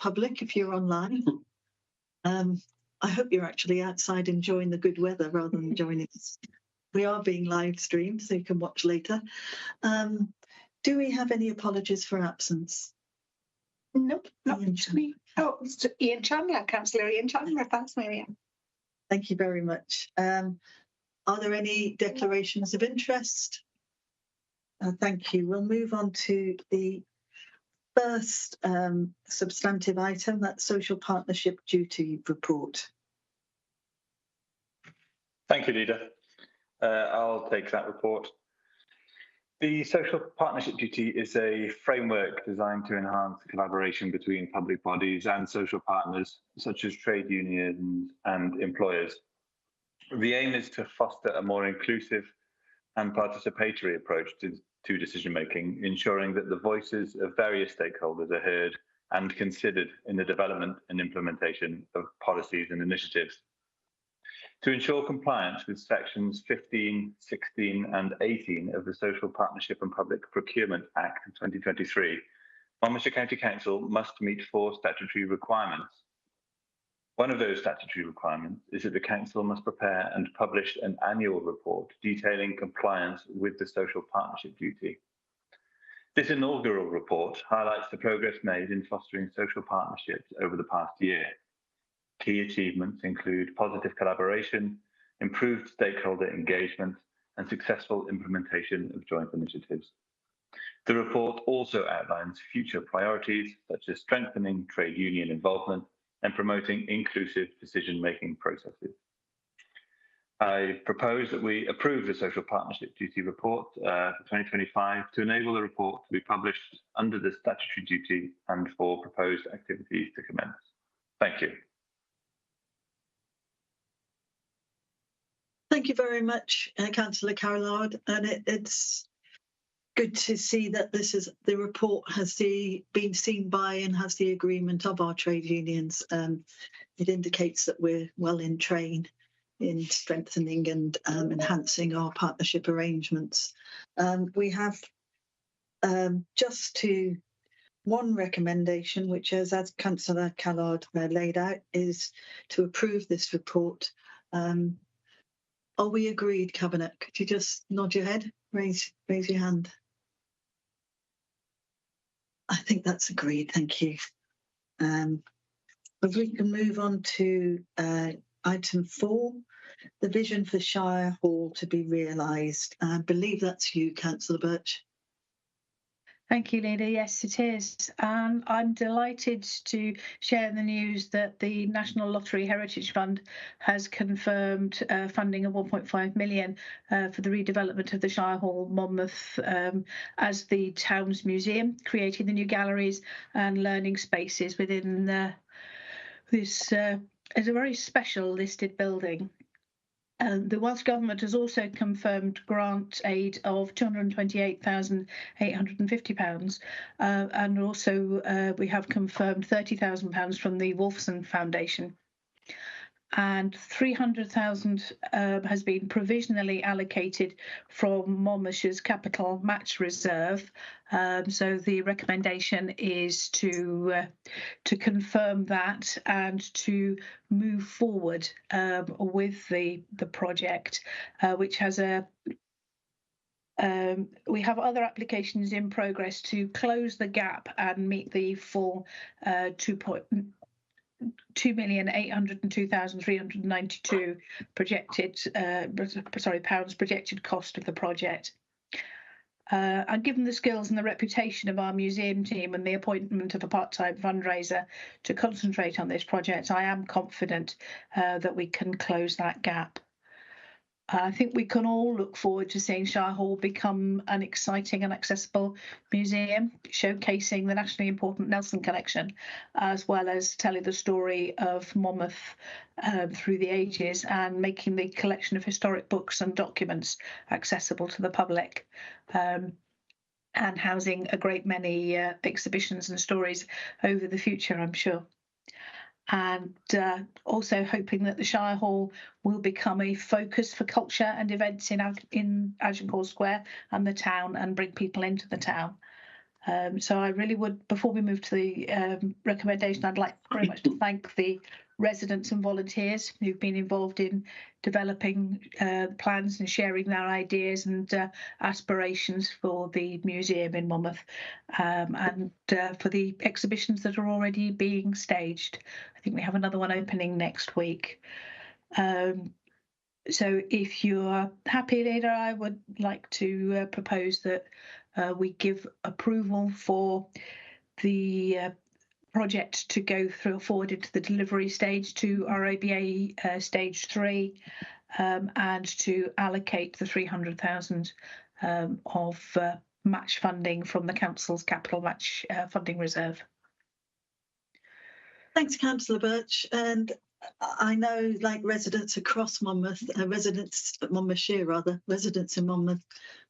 public if you're online. I hope you're actually outside enjoying the good weather rather than joining us. We are being live streamed, so you can watch later. Do we have any apologies for absence? Nope, not me. Oh, it's Ian Chandler, Councillor Ian Chandler. Thanks, Miriam. Thank you very much. Are there any declarations of interest? Thank you. We'll move on to the first substantive item, that social partnership duty report. Thank you, Leader. I'll take that report. The social partnership duty is a framework designed to enhance collaboration between public bodies and social partners, such as trade unions and employers. The aim is to foster a more inclusive and participatory approach to decision-making, ensuring that the voices of various stakeholders are heard and considered in the development and implementation of policies and initiatives. To ensure compliance with sections 15, 16 and 18 of the Social Partnership and Public Procurement Act of 2023, Monmouthshire County Council must meet 4 statutory requirements. One of those statutory requirements is that the Council must prepare and publish an annual report detailing compliance with the social partnership duty. This inaugural report highlights the progress made in fostering social partnerships over the past year. Key achievements include positive collaboration, improved stakeholder engagement, and successful implementation of joint initiatives. The report also outlines future priorities, such as strengthening trade union involvement and promoting inclusive decision-making processes. I propose that we approve the Social Partnership Duty Report for 2025 to enable the report to be published under the statutory duty and for proposed activities to commence. Thank you. Thank you very much, Councillor Carrallard, and it's good to see that the report has been seen by and has the agreement of our trade unions. It indicates that we're well in train in strengthening and enhancing our partnership arrangements. We have just one recommendation, which is, as Councillor Carrallard laid out, is to approve this report. Are we agreed, Cabinet? Could you just nod your head, raise your hand? I think that's agreed, thank you. If we can move on to item 4, the vision for Shire Hall to be realised. I believe that's you, Councillor Birch. Thank you, Leader. Yes, it is. And I'm delighted to share the news that the National Lottery Heritage Fund has confirmed funding of 1.5 million for the redevelopment of the Shire Hall, Monmouth, as the town's museum, creating the new galleries and learning spaces within this is a very special listed building. The Welsh Government has also confirmed grant aid of £228,850, and also we have confirmed £30,000 from the Wolfson Foundation. And 300,000 has been provisionally allocated from Monmouthshire's capital match reserve. So the recommendation is to confirm that and to move forward with the project, which has we have other applications in progress to close the gap and meet the full £2,802,392 projected cost of the project. And given the skills and the reputation of our museum team and the appointment of a part-time fundraiser to concentrate on this project, I am confident that we can close that gap. I think we can all look forward to seeing Shire Hall become an exciting and accessible museum, showcasing the nationally important Nelson collection, as well as telling the story of Monmouth through the ages and making the collection of historic books and documents accessible to the public, and housing a great many exhibitions and stories over the future, I'm sure. And also hoping that the Shire Hall will become a focus for culture and events in Agincourt Square and the town, and bring people into the town. So I really would, before we move to the recommendation, I'd like very much to thank the residents and volunteers who've been involved in developing plans and sharing their ideas and aspirations for the museum in Monmouth, and for the exhibitions that are already being staged. I think we have another one opening next week. So if you're happy, Leader, I would like to propose that we give approval for the project to go forward into the delivery stage to RABA stage 3, and to allocate the 300,000 of match funding from the council's capital match funding reserve. Thanks, Councillor Birch. And I know, like residents across Monmouth, residents in Monmouth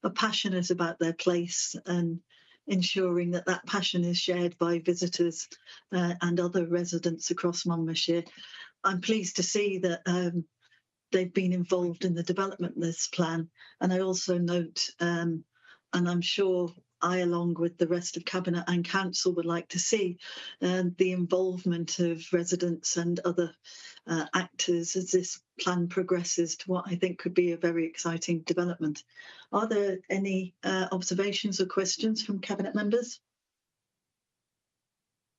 are passionate about their place, and ensuring that that passion is shared by visitors and other residents across Monmouthshire. I'm pleased to see that they've been involved in the development of this plan. And I also note, and I'm sure I, along with the rest of Cabinet and Council, would like to see the involvement of residents and other actors as this plan progresses to what I think could be a very exciting development. Are there any observations or questions from Cabinet members?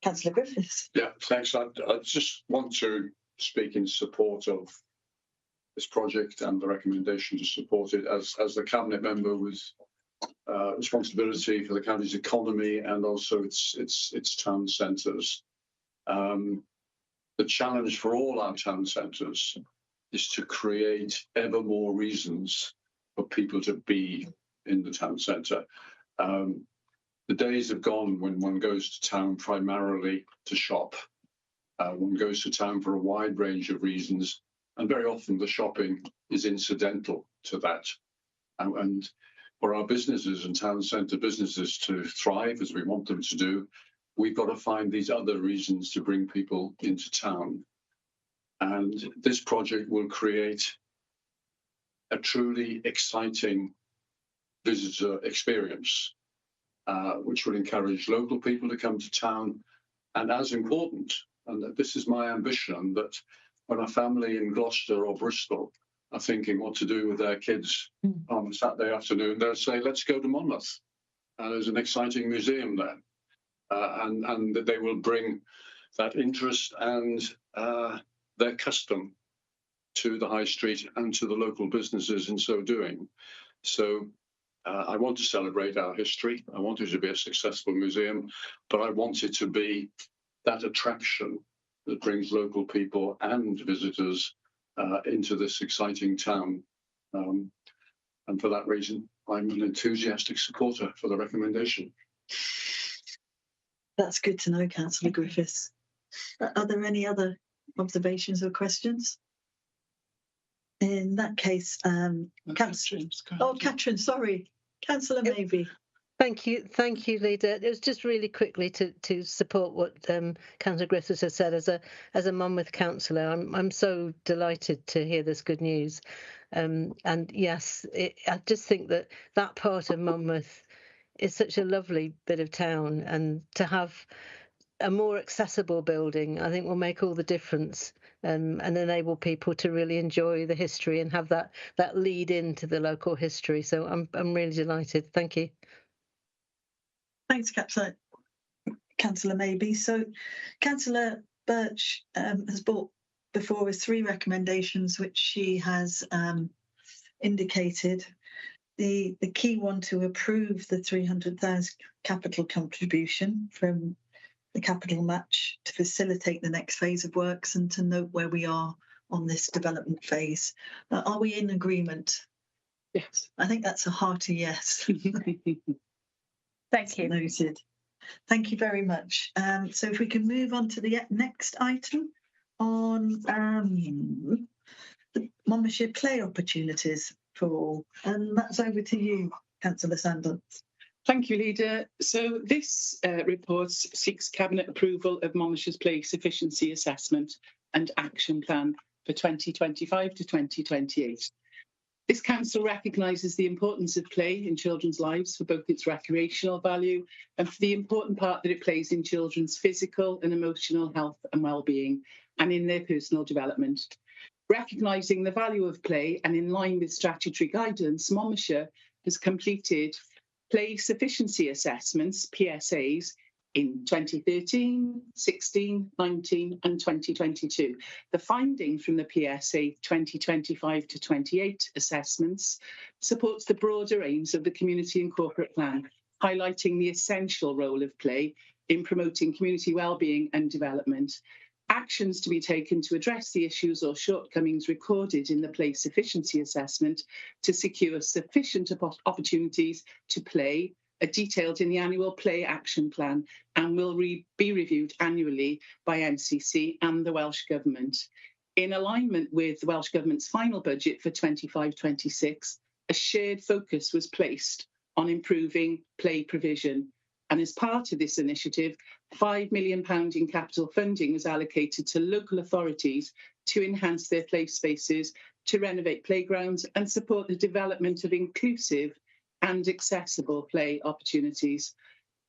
Councillor Griffiths. Yeah, thanks. I just want to speak in support of this project and the recommendation to support it as the Cabinet member with responsibility for the county's economy and also its town centres. The challenge for all our town centres is to create ever more reasons for people to be in the town centre. The days have gone when one goes to town primarily to shop. One goes to town for a wide range of reasons, and very often the shopping is incidental to that. And for our businesses and town centre businesses to thrive as we want them to do, we've got to find these other reasons to bring people into town. And this project will create a truly exciting visitor experience, which will encourage local people to come to town. And as important, and this is my ambition, that when a family in Gloucester or Bristol are thinking what to do with their kids on a Saturday afternoon, they'll say, let's go to Monmouth. There's an exciting museum there. And they will bring that interest and their custom to the high street and to the local businesses in so doing. So I want to celebrate our history. I want it to be a successful museum, but I want it to be that attraction that brings local people and visitors into this exciting town. And for that reason, I'm an enthusiastic supporter for the recommendation. That's good to know, Councillor Griffiths. Are there any other observations or questions? In that case, Catherine, sorry. Councillor Mabey. Thank you, Leader. It was just really quickly to support what Councillor Griffiths has said. As a Monmouth councillor, I'm so delighted to hear this good news. And yes, I just think that part of Monmouth is such a lovely bit of town, and to have a more accessible building, I think, will make all the difference, and enable people to really enjoy the history and have that lead into the local history. So I'm really delighted. Thank you. Thanks, Councillor Mabey. So Councillor Birch has brought before us 3 recommendations, which she has indicated. The key one to approve the 300,000 capital contribution from the capital match to facilitate the next phase of works and to note where we are on this development phase. Are we in agreement? Yes. I think that's a hearty yes. Thank you. Noted. Thank you very much. So if we can move on to the next item on the Monmouthshire play opportunities for all. And that's over to you, Councillor Sanders. Thank you, Leader. So this report seeks Cabinet approval of Monmouthshire's play sufficiency assessment and action plan for 2025 to 2028. This council recognises the importance of play in children's lives for both its recreational value and for the important part that it plays in children's physical and emotional health and well-being and in their personal development. Recognising the value of play and in line with statutory guidance, Monmouthshire has completed play sufficiency assessments, PSAs, in 2013, 16, 19 and 2022. The finding from the PSA 2025 to 28 assessments supports the broader aims of the community and corporate plan, highlighting the essential role of play in promoting community wellbeing and development. Actions to be taken to address the issues or shortcomings recorded in the play sufficiency assessment to secure sufficient opportunities to play are detailed in the annual play action plan and will be reviewed annually by MCC and the Welsh Government. In alignment with the Welsh Government's final budget for 25-26, a shared focus was placed on improving play provision. And as part of this initiative, £5 million in capital funding was allocated to local authorities to enhance their play spaces, to renovate playgrounds and support the development of inclusive and accessible play opportunities.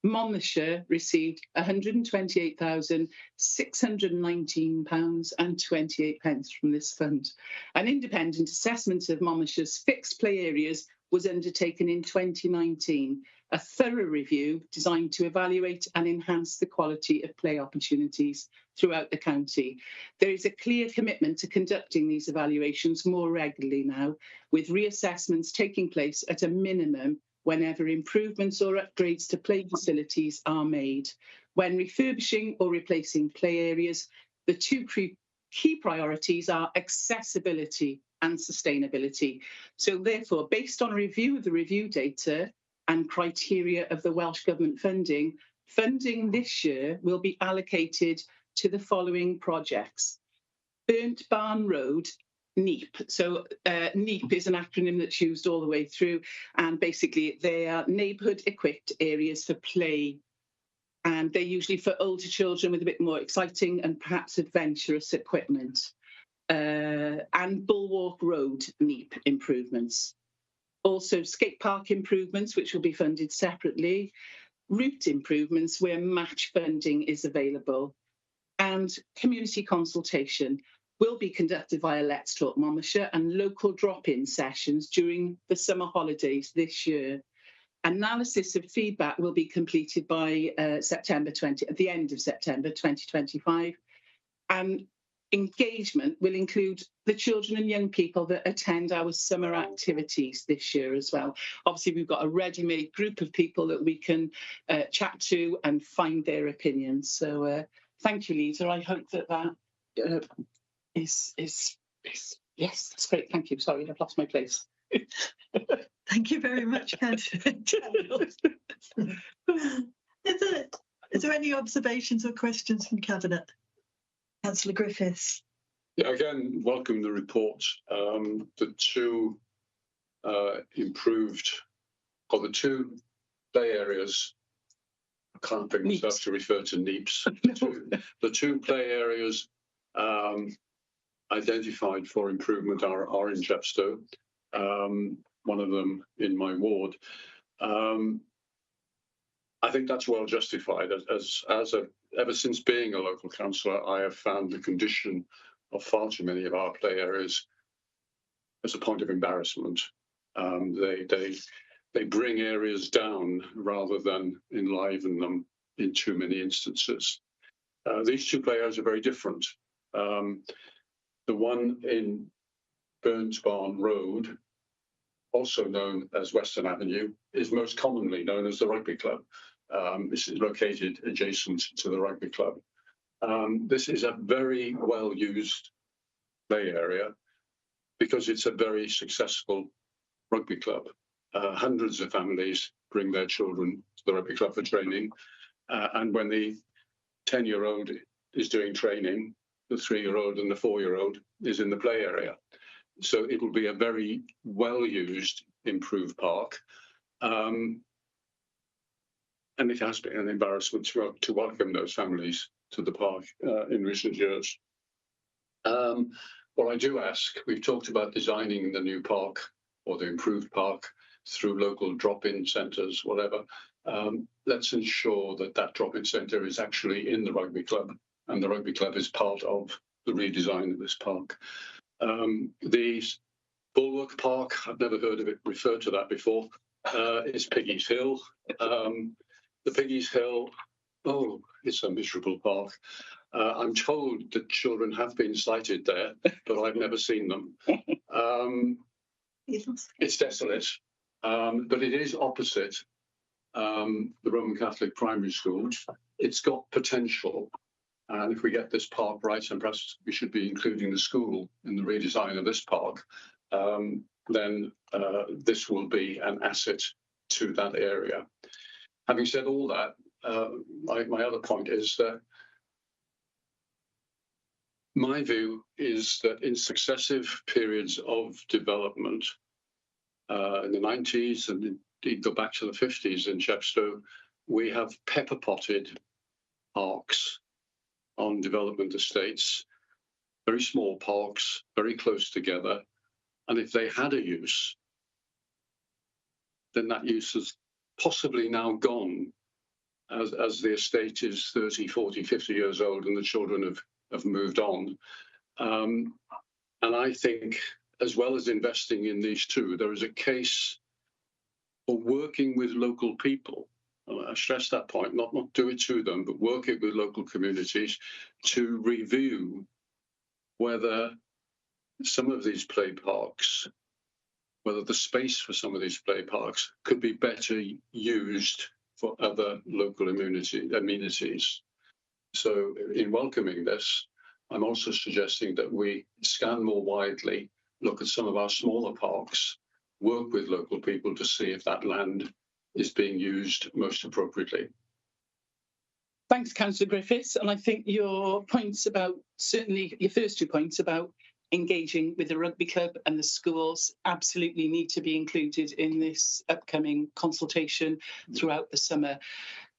Monmouthshire received £128,619.28 from this fund. An independent assessment of Monmouthshire's fixed play areas was undertaken in 2019, a thorough review designed to evaluate and enhance the quality of play opportunities throughout the county. There is a clear commitment to conducting these evaluations more regularly now, with reassessments taking place at a minimum whenever improvements or upgrades to play facilities are made. When refurbishing or replacing play areas, the two key priorities are accessibility and sustainability. So therefore, based on a review of the review data and criteria of the Welsh Government funding this year will be allocated to the following projects. Burnt Barn Road, NEEP. So NEEP is an acronym that's used all the way through, and basically they are neighbourhood equipped areas for play. And they're usually for older children with a bit more exciting and perhaps adventurous equipment. And Bulwark Road NEEP improvements. Also skate park improvements, which will be funded separately. Route improvements where match funding is available. And community consultation will be conducted via Let's Talk Monmouthshire and local drop-in sessions during the summer holidays this year. Analysis of feedback will be completed by at the end of September 2025. And engagement will include the children and young people that attend our summer activities this year as well. Obviously, we've got a ready-made group of people that we can chat to and find their opinions. So thank you, Lisa. I hope that is yes, that's great. Thank you. Sorry, I've lost my place. Thank you very much, Councillor. Is there any observations or questions from Cabinet? Councillor Griffiths. Yeah, again, welcome the report. The two improved, or the two play areas, I can't bring myself to refer to NEEPs. The two play areas identified for improvement are in Chepstow, one of them in my ward. I think that's well justified. Ever since being a local councillor, I have found the condition of far too many of our play areas as a point of embarrassment. They bring areas down rather than enliven them in too many instances. These two play areas are very different. The one in Burnt Barn Road, also known as Western Avenue, is most commonly known as the rugby club. This is located adjacent to the rugby club. This is a very well-used play area because it's a very successful rugby club. Hundreds of families bring their children to the rugby club for training. And when the 10-year-old is doing training, the 3-year-old and the 4-year-old is in the play area. So it will be a very well-used, improved park. And it has been an embarrassment to welcome those families to the park in recent years. What I do ask, we've talked about designing the new park or the improved park through local drop-in centres, whatever. Let's ensure that that drop-in centre is actually in the rugby club, and the rugby club is part of the redesign of this park. The Bulwark Park, I've never heard of it referred to that before, is Piggy's Hill. The Piggy's Hill, oh, it's a miserable park. I'm told that children have been sighted there, but I've never seen them. It's desolate, but it is opposite the Roman Catholic primary school. It's got potential. And if we get this park right, and perhaps we should be including the school in the redesign of this park, then this will be an asset to that area. Having said all that, my other point is that my view is that in successive periods of development, in the 90s and indeed go back to the 50s in Chepstow, we have pepper potted parks on development estates, very small parks, very close together. And if they had a use, then that use has possibly now gone as the estate is 30, 40, 50 years old and the children have moved on. And I think, as well as investing in these two, there is a case for working with local people. I stress that point, not do it to them, but work it with local communities to review whether some of these play parks, whether the space for some of these play parks could be better used for other local amenities. So in welcoming this, I'm also suggesting that we scan more widely, look at some of our smaller parks, work with local people to see if that land is being used most appropriately. Thanks, Councillor Griffiths. And I think your points about, certainly your first 2 points about engaging with the rugby club and the schools absolutely need to be included in this upcoming consultation throughout the summer.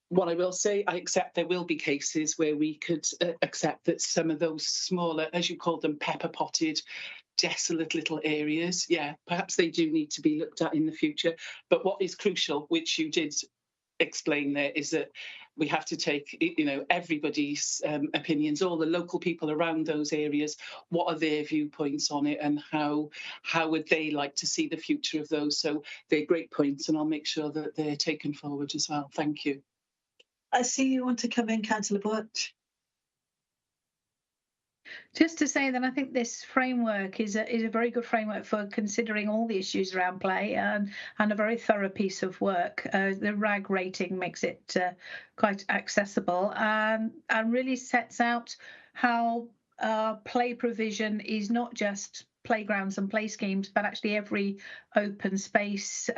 What I will say, I accept there will be cases where we could accept that some of those smaller, as you call them, pepper potted, desolate little areas, yeah, perhaps they do need to be looked at in the future. But what is crucial, which you did explain there, is that we have to take, you know, everybody's opinions, all the local people around those areas, what are their viewpoints on it, and how would they like to see the future of those. So they're great points, and I'll make sure that they're taken forward as well. Thank you. I see you want to come in, Councillor Butch. Just to say that I think this framework is a very good framework for considering all the issues around play, and a very thorough piece of work. The RAG rating makes it quite accessible, and really sets out how play provision is not just playgrounds and play schemes, but actually every open space,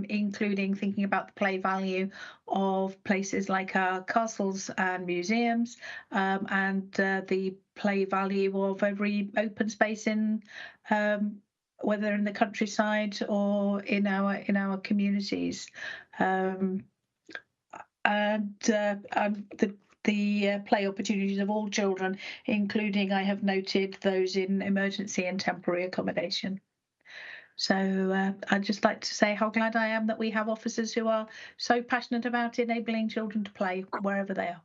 including thinking about the play value of places like our castles and museums, and the play value of every open space in whether in the countryside or in our communities, and the play opportunities of all children, including, I have noted, those in emergency and temporary accommodation. So I'd just like to say how glad I am that we have officers who are so passionate about enabling children to play wherever they are.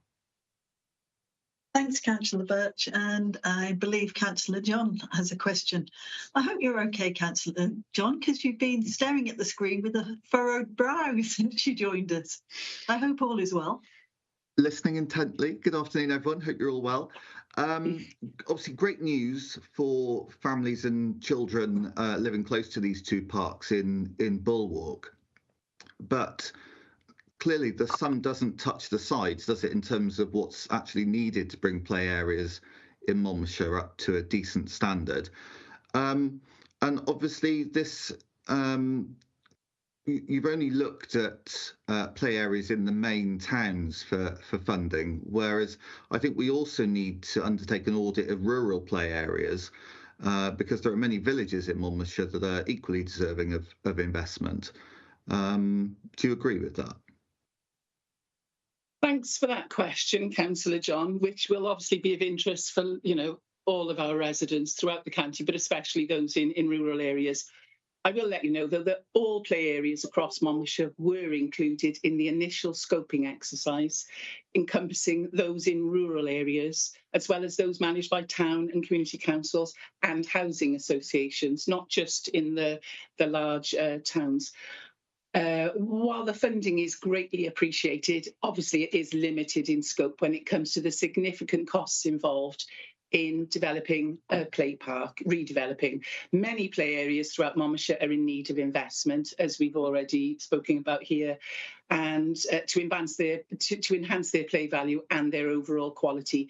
Thanks, Councillor Birch, and I believe Councillor John has a question. I hope you're okay, Councillor John, because you've been staring at the screen with a furrowed brow since you joined us. I hope all is well. Listening intently. Good afternoon, everyone. Hope you're all well. Obviously, great news for families and children living close to these two parks in Bulwark. But clearly, the sum doesn't touch the sides, does it, in terms of what's actually needed to bring play areas in Monmouthshire up to a decent standard? And obviously, this you've only looked at play areas in the main towns for funding, whereas I think we also need to undertake an audit of rural play areas because there are many villages in Monmouthshire that are equally deserving of investment. Do you agree with that? Thanks for that question, Councillor John, which will obviously be of interest for, you know, all of our residents throughout the county, but especially those in rural areas. I will let you know, though, that all play areas across Monmouthshire were included in the initial scoping exercise, encompassing those in rural areas, as well as those managed by town and community councils and housing associations, not just in the large towns. While the funding is greatly appreciated, obviously it is limited in scope when it comes to the significant costs involved in developing a play park, redeveloping. Many play areas throughout Monmouthshire are in need of investment, as we've already spoken about here, and to enhance their play value and their overall quality.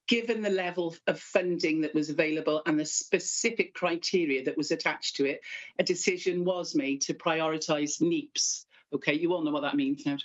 Given the level of funding that was available and the specific criteria that was attached to it, a decision was made to prioritise NEEPs. Okay, you all know what that means now.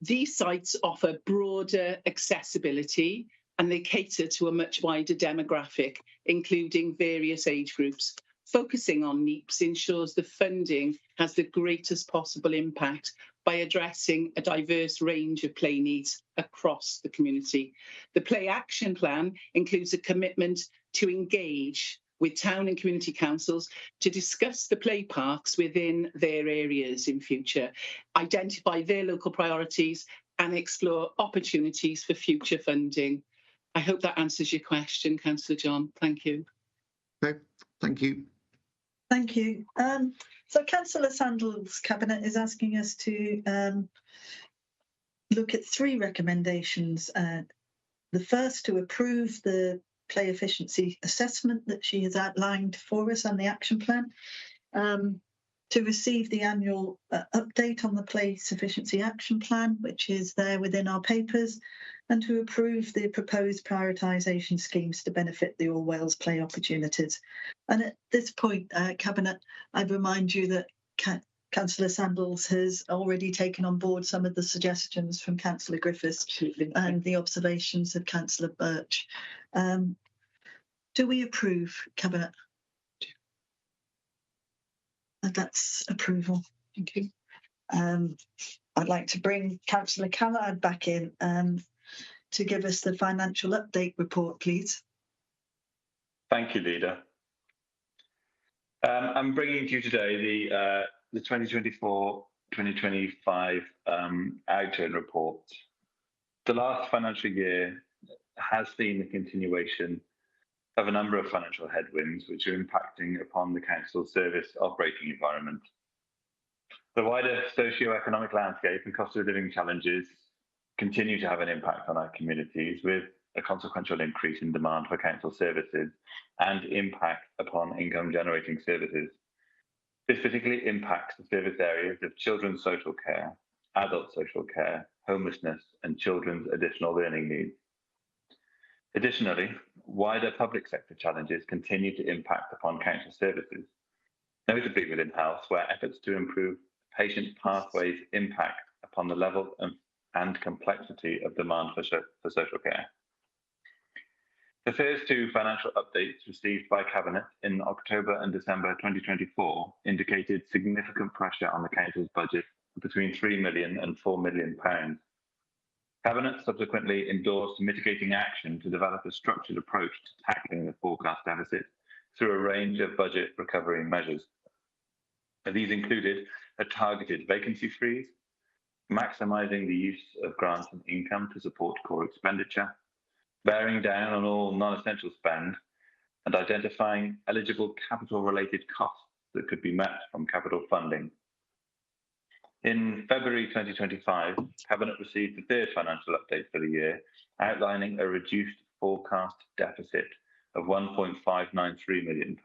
These sites offer broader accessibility and they cater to a much wider demographic, including various age groups. Focusing on NEEPs ensures the funding has the greatest possible impact by addressing a diverse range of play needs across the community. The Play Action Plan includes a commitment to engage with town and community councils to discuss the play parks within their areas in future, identify their local priorities and explore opportunities for future funding. I hope that answers your question, Councillor John. Thank you. Okay, thank you. Thank you. So Councillor Sandal's cabinet is asking us to look at 3 recommendations. The first, to approve the play efficiency assessment that she has outlined for us and the action plan, to receive the annual update on the play efficiency action plan, which is there within our papers, and to approve the proposed prioritisation schemes to benefit the All Wales play opportunities. And at this point, Cabinet, I'd remind you that Councillor Sandals has already taken on board some of the suggestions from Councillor Griffiths and the observations of Councillor Birch. Do we approve, Cabinet? And that's approval. Thank you. I'd like to bring Councillor Callard back in to give us the financial update report, please. Thank you, Leader. I'm bringing to you today the 2024-2025 outturn report. The last financial year has seen the continuation of a number of financial headwinds which are impacting upon the council's service operating environment. The wider socio-economic landscape and cost of living challenges continue to have an impact on our communities, with a consequential increase in demand for council services and impact upon income generating services. This particularly impacts the service areas of children's social care, adult social care, homelessness and children's additional learning needs. Additionally, wider public sector challenges continue to impact upon council services, notably within health, where efforts to improve patient pathways impact upon the level and complexity of demand for social care. The first 2 financial updates received by Cabinet in October and December 2024 indicated significant pressure on the council's budget of between £3 million and £4 million. Cabinet subsequently endorsed mitigating action to develop a structured approach to tackling the forecast deficit through a range of budget recovery measures. These included a targeted vacancy freeze, maximising the use of grants and income to support core expenditure, bearing down on all non-essential spend, and identifying eligible capital-related costs that could be met from capital funding. In February 2025, Cabinet received the 3rd financial update for the year, outlining a reduced forecast deficit of £1.593 million.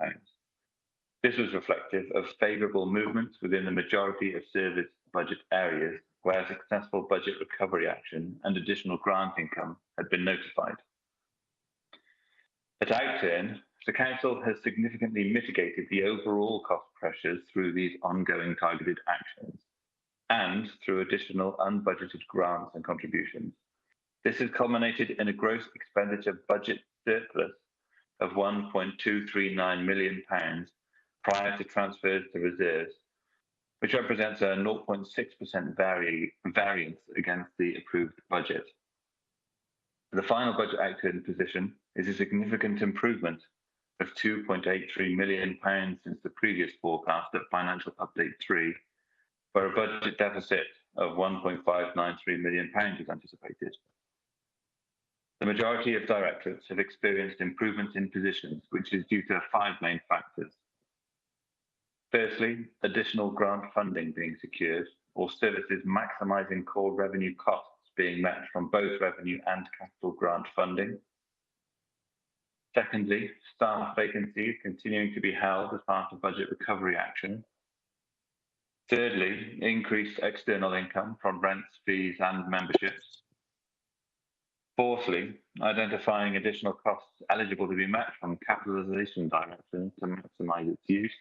This was reflective of favourable movements within the majority of service budget areas, where successful budget recovery action and additional grant income had been notified. At outturn, the Council has significantly mitigated the overall cost pressures through these ongoing targeted actions and through additional unbudgeted grants and contributions. This has culminated in a gross expenditure budget surplus of £1.239 million prior to transfers to reserves, which represents a 0.6% variance against the approved budget. The final budget outturn position is a significant improvement of £2.83 million since the previous forecast at Financial Update 3, where a budget deficit of £1.593 million is anticipated. The majority of directorates have experienced improvements in positions, which is due to 5 main factors. Firstly, additional grant funding being secured, or services maximising core revenue costs being met from both revenue and capital grant funding. Secondly, staff vacancies continuing to be held as part of budget recovery action. Thirdly, increased external income from rents, fees and memberships. Fourthly, identifying additional costs eligible to be met from capitalisation direction to maximise its use.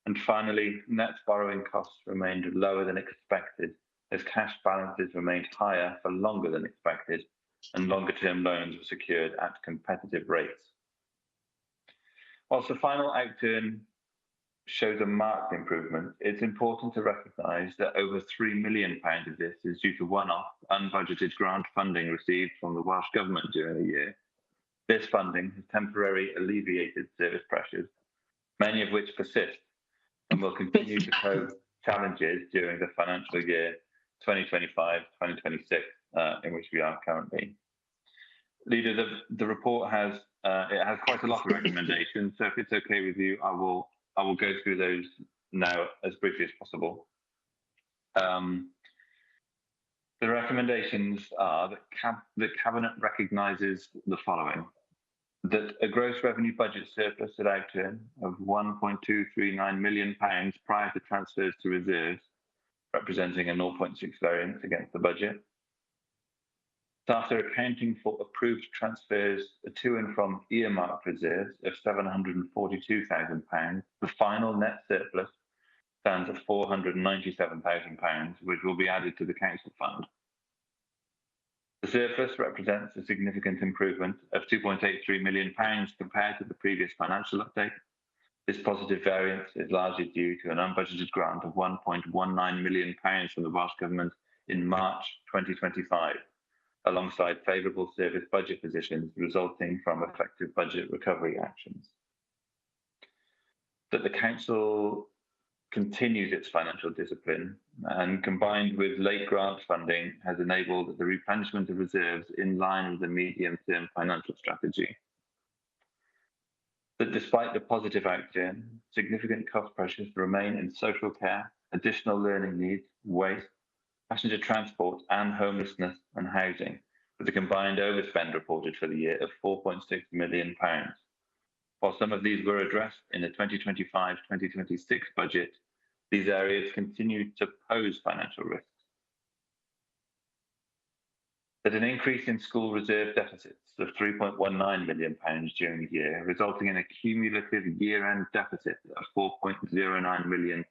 And finally, net borrowing costs remained lower than expected as cash balances remained higher for longer than expected and longer-term loans were secured at competitive rates. Whilst the final outturn shows a marked improvement, it's important to recognise that over £3 million of this is due to one-off unbudgeted grant funding received from the Welsh Government during the year. This funding has temporarily alleviated service pressures, many of which persist and will continue to pose challenges during the financial year 2025-2026, in which we are currently. Leader, the report has quite a lot of recommendations, so if it's okay with you, I will go through those now as briefly as possible. The recommendations are that the Cabinet recognises the following: that a gross revenue budget surplus at outturn of £1.239 million prior to transfers to reserves, representing a 0.6 variance against the budget. After accounting for approved transfers to and from earmarked reserves of £742,000, the final net surplus stands at £497,000, which will be added to the council fund. The surplus represents a significant improvement of £2.83 million compared to the previous financial update. This positive variance is largely due to an unbudgeted grant of £1.19 million from the Welsh Government in March 2025, alongside favourable service budget positions resulting from effective budget recovery actions. That the Council continues its financial discipline and, combined with late grant funding, has enabled the replenishment of reserves in line with the medium-term financial strategy. That despite the positive outturn, significant cost pressures remain in social care, additional learning needs, waste, passenger transport and homelessness and housing, with a combined overspend reported for the year of £4.6 million. While some of these were addressed in the 2025-2026 budget, these areas continue to pose financial risks. That an increase in school reserve deficits of £3.19 million during the year, resulting in a cumulative year-end deficit of £4.09 million.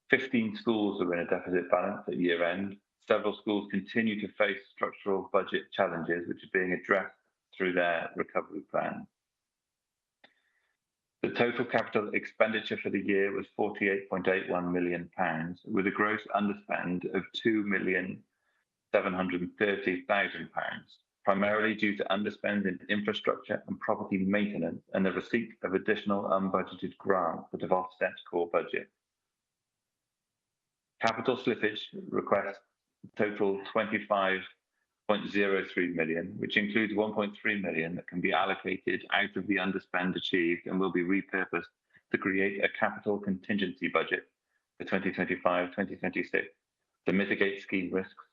15 schools are in a deficit balance at year-end. Several schools continue to face structural budget challenges, which are being addressed through their recovery plan. The total capital expenditure for the year was £48.81 million, with a gross underspend of £2,730,000, primarily due to underspend in infrastructure and property maintenance and the receipt of additional unbudgeted grants that have offset core budget. Capital slippage requests total £25.03 million, which includes £1.3 million that can be allocated out of the underspend achieved and will be repurposed to create a capital contingency budget for 2025-2026 to mitigate scheme risks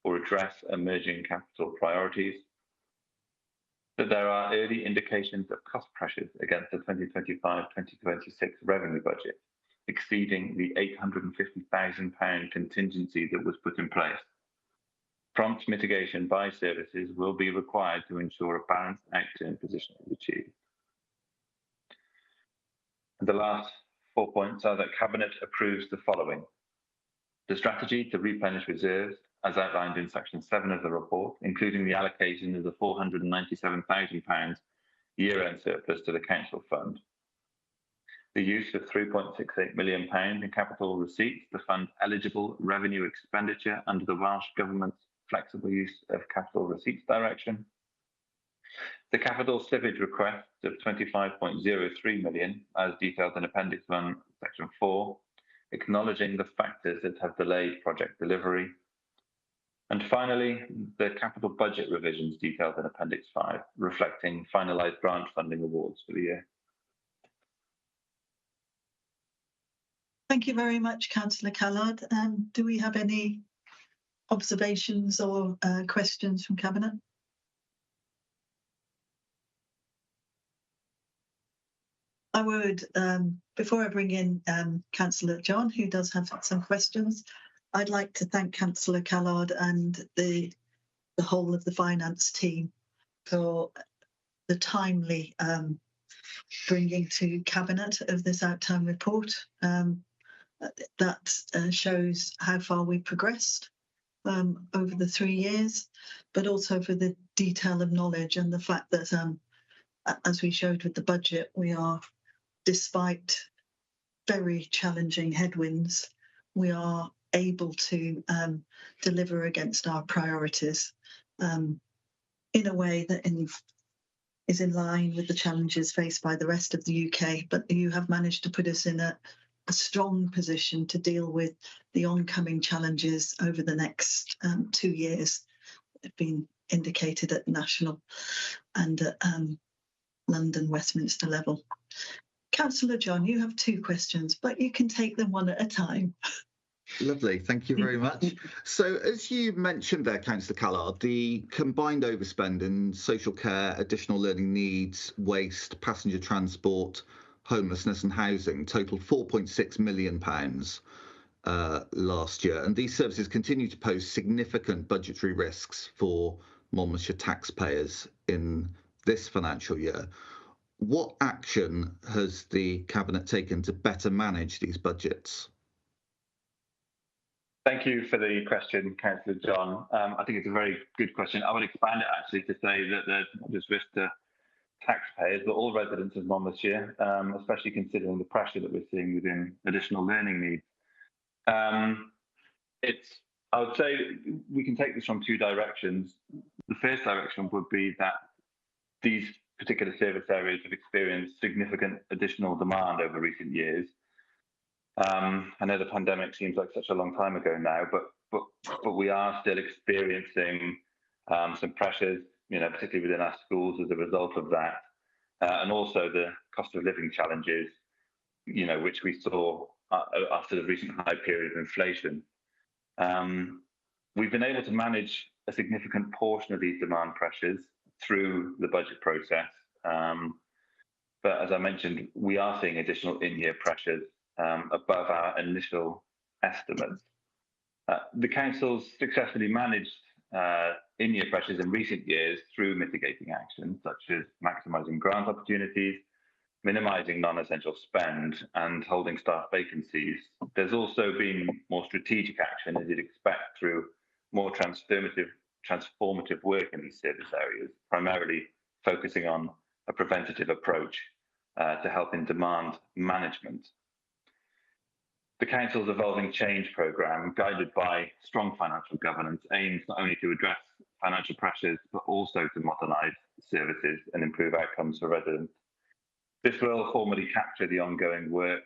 or address emerging capital priorities. That there are early indications of cost pressures against the 2025-2026 revenue budget, exceeding the £850,000 contingency that was put in place. Prompt mitigation by services will be required to ensure a balanced outturn position is achieved. And the last 4 points are that Cabinet approves the following: the strategy to replenish reserves, as outlined in section 7 of the report, including the allocation of the £497,000 year-end surplus to the council fund. The use of £3.68 million in capital receipts to fund eligible revenue expenditure under the Welsh Government's flexible use of capital receipts direction. The capital slippage request of 25.03 million, as detailed in Appendix 1, Section 4, acknowledging the factors that have delayed project delivery. And finally, the capital budget revisions detailed in Appendix 5, reflecting finalised grant funding awards for the year. Thank you very much, Councillor Callard. Do we have any observations or questions from Cabinet? I would, before I bring in Councillor John, who does have some questions, I'd like to thank Councillor Callard and the whole of the finance team for the timely bringing to Cabinet of this outturn report. That shows how far we've progressed over the 3 years, but also for the detail of knowledge and the fact that, as we showed with the budget, we are, despite very challenging headwinds, we are able to deliver against our priorities in a way that is in line with the challenges faced by the rest of the UK. But you have managed to put us in a strong position to deal with the oncoming challenges over the next 2 years. They've been indicated at national and at London, Westminster level. Councillor John, you have 2 questions, but you can take them one at a time. Lovely, thank you very much. So as you mentioned there, Councillor Callard, the combined overspend in social care, additional learning needs, waste, passenger transport, homelessness and housing totaled £4.6 million last year. And these services continue to pose significant budgetary risks for Monmouthshire taxpayers in this financial year. What action has the Cabinet taken to better manage these budgets? Thank you for the question, Councillor John. I think it's a very good question. I would expand it actually to say that there's not just risk to taxpayers, but all residents of Monmouthshire, especially considering the pressure that we're seeing within additional learning needs. I would say we can take this from 2 directions. The first direction would be that these particular service areas have experienced significant additional demand over recent years. I know the pandemic seems like such a long time ago now, but we are still experiencing some pressures, particularly within our schools as a result of that, and also the cost of living challenges, which we saw after the recent high period of inflation. We've been able to manage a significant portion of these demand pressures through the budget process, but as I mentioned, we are seeing additional in-year pressures above our initial estimates. The Council's successfully managed in-year pressures in recent years through mitigating actions such as maximising grant opportunities, minimising non-essential spend and holding staff vacancies. There's also been more strategic action, as you'd expect, through more transformative work in these service areas, primarily focusing on a preventative approach to help in demand management. The Council's Evolving Change programme, guided by strong financial governance, aims not only to address financial pressures, but also to modernise services and improve outcomes for residents. This will formally capture the ongoing work,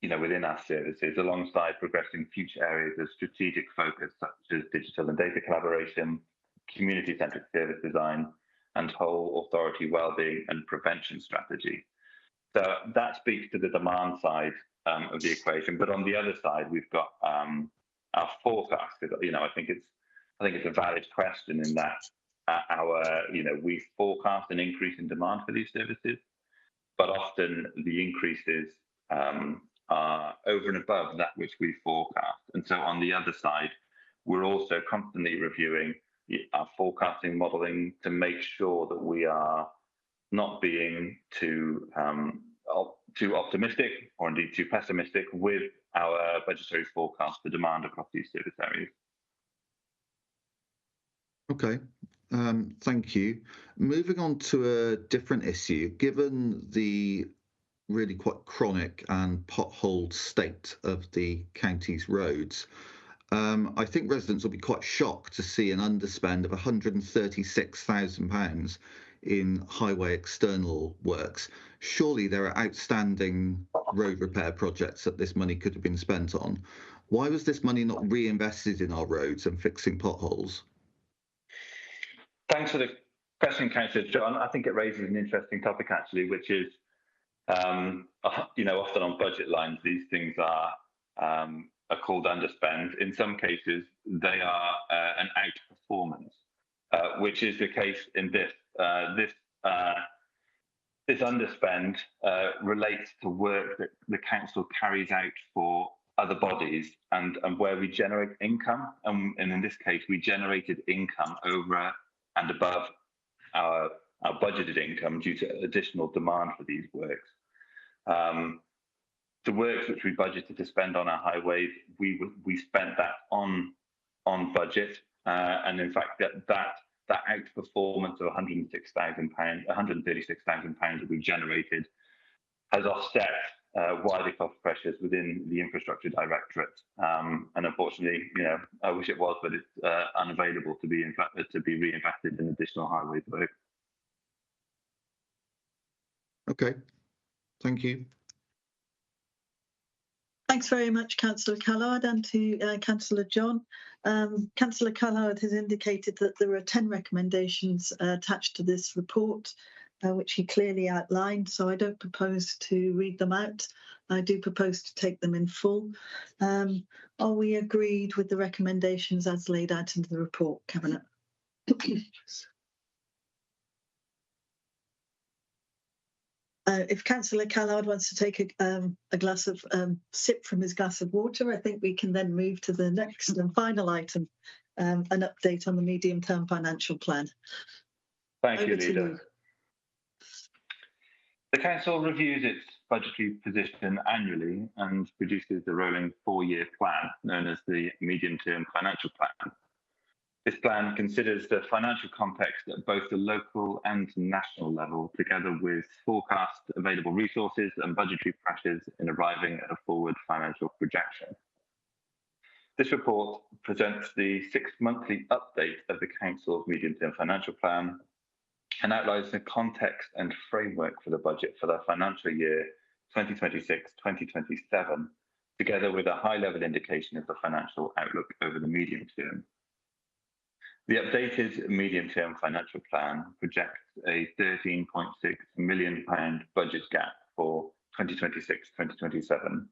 within our services, alongside progressing future areas of strategic focus, such as digital and data collaboration, community-centric service design, and whole authority wellbeing and prevention strategy. So that speaks to the demand side of the equation, but on the other side, we've got our forecast. I think it's a valid question in that we forecast an increase in demand for these services, but often the increases are over and above that which we forecast. And so on the other side, we're also constantly reviewing our forecasting modelling to make sure that we are not being too optimistic or indeed too pessimistic with our budgetary forecast for demand across these service areas. Okay, thank you. Moving on to a different issue, given the really quite chronic and potholed state of the county's roads, I think residents will be quite shocked to see an underspend of £136,000 in highway external works. Surely there are outstanding road repair projects that this money could have been spent on. Why was this money not reinvested in our roads and fixing potholes? Thanks for the question, Councillor John. I think it raises an interesting topic, actually, which is, often on budget lines, these things are called underspend. In some cases, they are an outperformance, which is the case in this. This underspend relates to work that the council carries out for other bodies and where we generate income. And in this case, we generated income over and above our budgeted income due to additional demand for these works. The works which we budgeted to spend on our highways, we spent that on budget, and in fact that outperformance of £136,000 that we've generated has offset wider cost pressures within the infrastructure directorate, and unfortunately, I wish it was, but it's unavailable to be reinvested in additional highways work. Okay, thank you. Thanks very much, Councillor Callard, and to Councillor John. Councillor Callard has indicated that there are 10 recommendations attached to this report, which he clearly outlined, so I don't propose to read them out. I do propose to take them in full. Are we agreed with the recommendations as laid out in the report, Cabinet? If Councillor Callard wants to take a glass of sip from his glass of water, I think we can then move to the next and final item, an update on the medium-term financial plan. Thank you, Leader. The Council reviews its budgetary position annually and produces a rolling 4-year plan known as the Medium-Term Financial Plan. This plan considers the financial context at both the local and national level, together with forecast available resources and budgetary pressures in arriving at a forward financial projection. This report presents the 6-monthly update of the Council's Medium-Term Financial Plan and outlines the context and framework for the budget for the financial year 2026-2027, together with a high-level indication of the financial outlook over the medium term. The updated medium-term financial plan projects a £13.6 million budget gap for 2026-2027,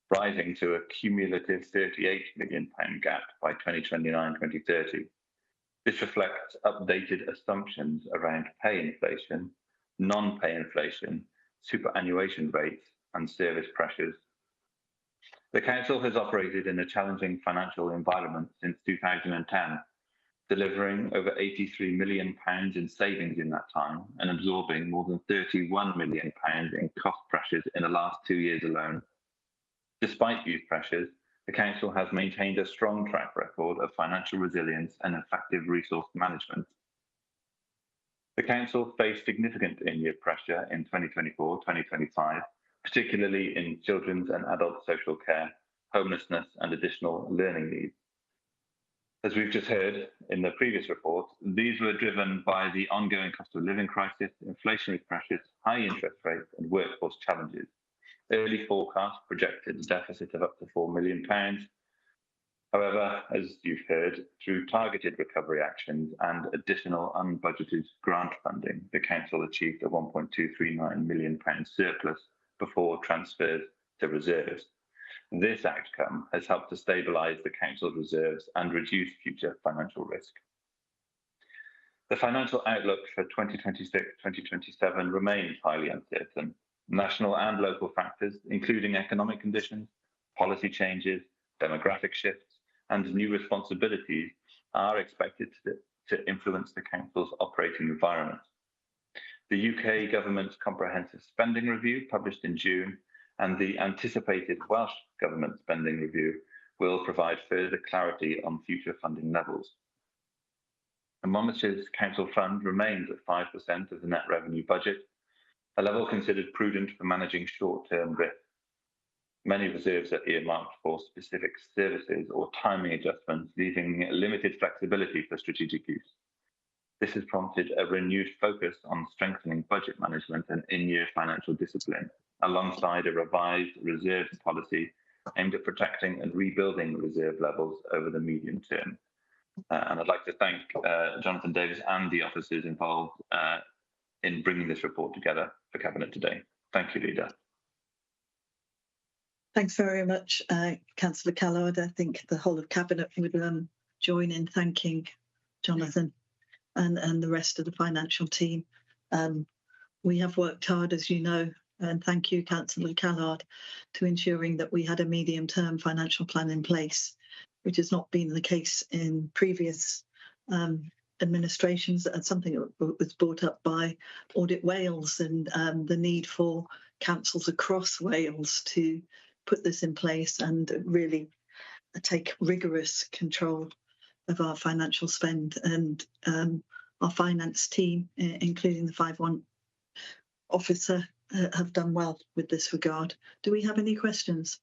rising to a cumulative £38 million gap by 2029-2030. This reflects updated assumptions around pay inflation, non-pay inflation, superannuation rates, and service pressures. The Council has operated in a challenging financial environment since 2010, delivering over £83 million in savings in that time and absorbing more than £31 million in cost pressures in the last 2 years alone. Despite these pressures, the Council has maintained a strong track record of financial resilience and effective resource management. The Council faced significant in-year pressure in 2024-2025, particularly in children's and adult social care, homelessness and additional learning needs. As we've just heard in the previous report, these were driven by the ongoing cost of living crisis, inflationary pressures, high interest rates and workforce challenges. Early forecasts projected a deficit of up to £4 million. However, as you've heard, through targeted recovery actions and additional unbudgeted grant funding, the Council achieved a £1.239 million surplus before transfers to reserves. This outcome has helped to stabilise the Council's reserves and reduce future financial risk. The financial outlook for 2026-2027 remains highly uncertain. National and local factors, including economic conditions, policy changes, demographic shifts, and new responsibilities, are expected to influence the Council's operating environment. The UK Government's Comprehensive Spending Review, published in June, and the anticipated Welsh Government Spending Review will provide further clarity on future funding levels. Monmouthshire's council fund remains at 5% of the net revenue budget, a level considered prudent for managing short-term risk. Many reserves are earmarked for specific services or timing adjustments, leaving limited flexibility for strategic use. This has prompted a renewed focus on strengthening budget management and in-year financial discipline, alongside a revised reserves policy aimed at protecting and rebuilding reserve levels over the medium term. And I'd like to thank Jonathan Davis and the officers involved in bringing this report together for Cabinet today. Thank you, Leader. Thanks very much, Councillor Callard. I think the whole of Cabinet would join in thanking Jonathan and the rest of the financial team. We have worked hard, as you know, and thank you, Councillor Callard, to ensuring that we had a medium-term financial plan in place, which has not been the case in previous administrations. That's something that was brought up by Audit Wales and the need for councils across Wales to put this in place and really take rigorous control of our financial spend. And our finance team, including the 5-1 officer, have done well with this regard. Do we have any questions?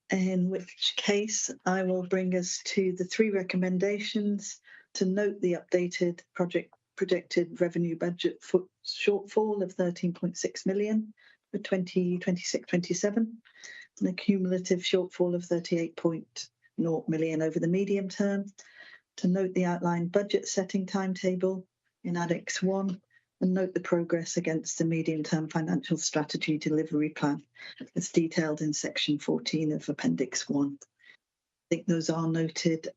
In which case, I will bring us to the 3 recommendations to note the updated projected revenue budget shortfall of 13.6 million for 2026-27, and a cumulative shortfall of 38.0 million over the medium term. To note the outlined budget setting timetable in Annex 1, and note the progress against the medium-term financial strategy delivery plan as detailed in section 14 of Appendix 1. I think those are noted,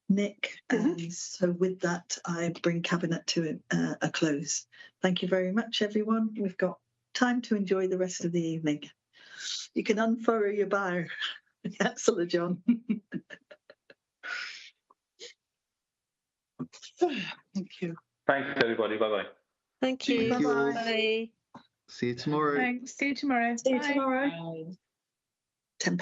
Nick. And so with that, I bring Cabinet to a close. Thank you very much, everyone. We've got time to enjoy the rest of the evening. You can unfurrow your bow. Councillor John. Thank you. Thanks, everybody. Bye-bye. Thank you. Thank you all. Bye. See you tomorrow. Thanks. See you tomorrow. See you Bye. tomorrow. 5:10.